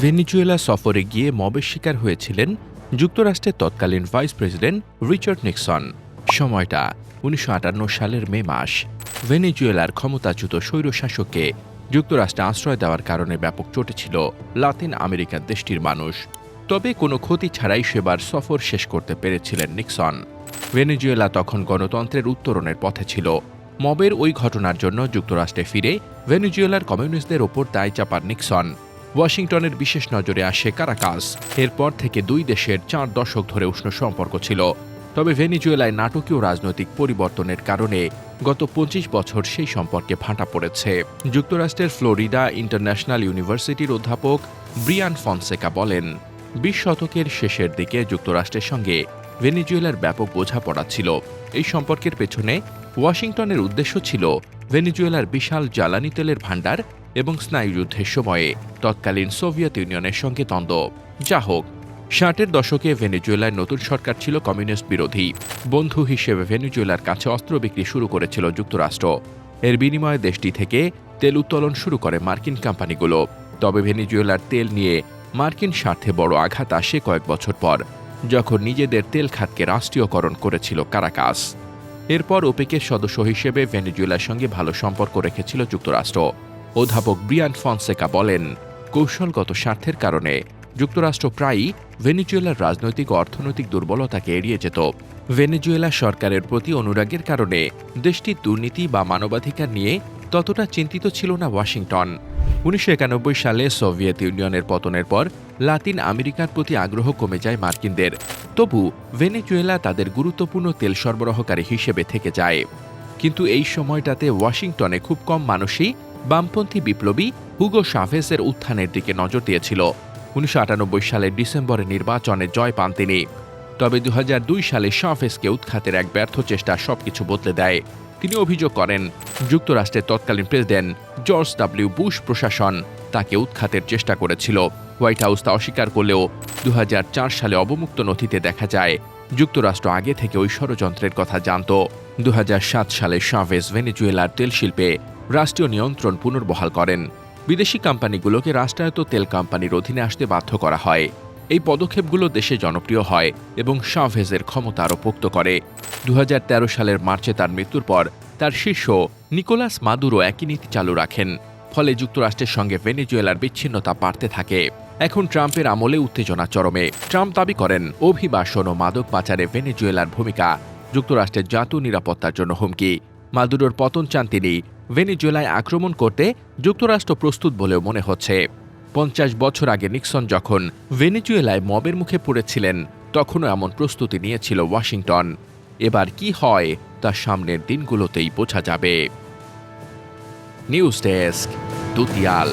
Venezuela সফরে গিয়ে মবের শিকার হয়েছিলেন যুক্তরাষ্ট্রের তৎকালীন ভাইস প্রেসিডেন্ট রিচার্ড নিক্সন। সময়টা ১৯৫৮ সালের মে মাস। ভেনেজুয়েলার ক্ষমতাচ্যুত স্বৈরশাসককে যুক্তরাষ্ট্রে আশ্রয় দেওয়ার কারণে ব্যাপক চটেছিল লাতিন আমেরিকার দেশটির মানুষ। তবে কোনো ক্ষতি ছাড়াই সেবার সফর শেষ করতে পেরেছিলেন নিক্সন। ভেনেজুয়েলা তখন গণতন্ত্রের উত্তরণের পথে ছিল। মবের ওই ঘটনার জন্য যুক্তরাষ্ট্রে ফিরে ভেনেজুয়েলার কমিউনিস্টদের ওপর দায় চাপার নিক্সন ওয়াশিংটনের বিশেষ নজরে আসে কারাকাস। এরপর থেকে দুই দেশের ৪ দশক ধরে উষ্ণ সম্পর্ক ছিল। তবে ভেনেজুয়েলায় নাটকীয় রাজনৈতিক পরিবর্তনের কারণে গত ২৫ বছর সেই সম্পর্কে ভাঁটা পড়েছে। যুক্তরাষ্ট্রের ফ্লোরিডা ইন্টারন্যাশনাল ইউনিভার্সিটির অধ্যাপক ব্রিয়ান ফনসেকা বলেন, ২০ শতকের শেষের দিকে যুক্তরাষ্ট্রের সঙ্গে ভেনেজুয়েলার ব্যাপক বোঝাপড়া ছিল। এই সম্পর্কের পেছনে ওয়াশিংটনের উদ্দেশ্য ছিল ভেনেজুয়েলার বিশাল জ্বালানি তেলের ভাণ্ডার এবং স্নায়ুযুদ্ধের সময়ে তৎকালীন সোভিয়েত ইউনিয়নের সঙ্গে দ্বন্দ্ব। যা হোক, ৬০-এর দশকে ভেনেজুয়েলার নতুন সরকার ছিল কমিউনিস্ট বিরোধী। বন্ধু হিসেবে ভেনেজুয়েলার কাছে অস্ত্র বিক্রি শুরু করেছিল যুক্তরাষ্ট্র। এর বিনিময়ে দেশটি থেকে তেল উত্তোলন শুরু করে মার্কিন কোম্পানিগুলো। তবে ভেনেজুয়েলার তেল নিয়ে মার্কিন স্বার্থে বড় আঘাত আসে কয়েক বছর পর, যখন নিজেদের তেল খাতকে রাষ্ট্রীয়করণ করেছিল কারাকাস। এরপর ওপেকের সদস্য হিসেবে ভেনেজুয়েলার সঙ্গে ভালো সম্পর্ক রেখেছিল যুক্তরাষ্ট্র। অধ্যাপক ব্রিয়ান ফনসেকা বলেন, কৌশলগত স্বার্থের কারণে যুক্তরাষ্ট্র প্রায়ই ভেনেজুয়েলার রাজনৈতিক ও অর্থনৈতিক দুর্বলতাকে এড়িয়ে যেত। ভেনেজুয়েলা সরকারের প্রতি অনুরাগের কারণে দেশটির দুর্নীতি বা মানবাধিকার নিয়ে ততটা চিন্তিত ছিল না ওয়াশিংটন। ১৯৯১ সালে সোভিয়েত ইউনিয়নের পতনের পর লাতিন আমেরিকার প্রতি আগ্রহ কমে যায় মার্কিনদের। তবু ভেনেজুয়েলা তাদের গুরুত্বপূর্ণ তেল সরবরাহকারী হিসেবে থেকে যায়। কিন্তু এই সময়টাতে ওয়াশিংটনে খুব কম মানুষই বামপন্থী বিপ্লবী হুগো শাভেজের উত্থানের দিকে নজর দিয়েছিল। ১৯৯৮ সালের ডিসেম্বরে নির্বাচনে জয় পান তিনি। তবে ২০০২ সালে শাভেজকে উৎখাতের এক ব্যর্থ চেষ্টা সবকিছু বদলে দেয়। তিনি অভিযোগ করেন, যুক্তরাষ্ট্রের তৎকালীন প্রেসিডেন্ট জর্জ ডব্লিউ বুশ প্রশাসন তাকে উৎখাতের চেষ্টা করেছিল। হোয়াইট হাউস তা অস্বীকার করলেও ২০০৪ সালে অবমুক্ত নথিতে দেখা যায় যুক্তরাষ্ট্র আগে থেকে ওই ষড়যন্ত্রের কথা জানত। ২০০৭ সালে শাভেজ ভেনেজুয়েলার তেল শিল্পে রাষ্ট্রীয় নিয়ন্ত্রণ পুনর্বহাল করেন। বিদেশি কোম্পানিগুলোকে রাষ্ট্রায়ত্ত তেল কোম্পানির অধীনে আসতে বাধ্য করা হয়। এই পদক্ষেপগুলো দেশে জনপ্রিয় হয় এবং শাভেজের ক্ষমতা আরও পোক্ত করে। ২০১৩ সালের মার্চে তার মৃত্যুর পর তার শিষ্য নিকোলাস মাদুরো একই নীতি চালু রাখেন। ফলে যুক্তরাষ্ট্রের সঙ্গে ভেনেজুয়েলার বিচ্ছিন্নতা বাড়তে থাকে। এখন ট্রাম্পের আমলে উত্তেজনা চরমে। ট্রাম্প দাবি করেন, অভিবাসন ও মাদক পাচারে ভেনেজুয়েলার ভূমিকা যুক্তরাষ্ট্রের জাতীয় নিরাপত্তার জন্য হুমকি। মাদুরোর পতন চান তিনি। ভেনেজুয়েলায় আক্রমণ করতে যুক্তরাষ্ট্র প্রস্তুত বলেও মনে হচ্ছে। ৫০ বছর আগে নিক্সন যখন ভেনেজুয়েলায় মবের মুখে পড়েছিলেন, তখনও এমন প্রস্তুতি নিয়েছিল ওয়াশিংটন। এবার কি হয় তা সামনের দিনগুলোতেই বোঝা যাবে। News desk, দুতিয়াল।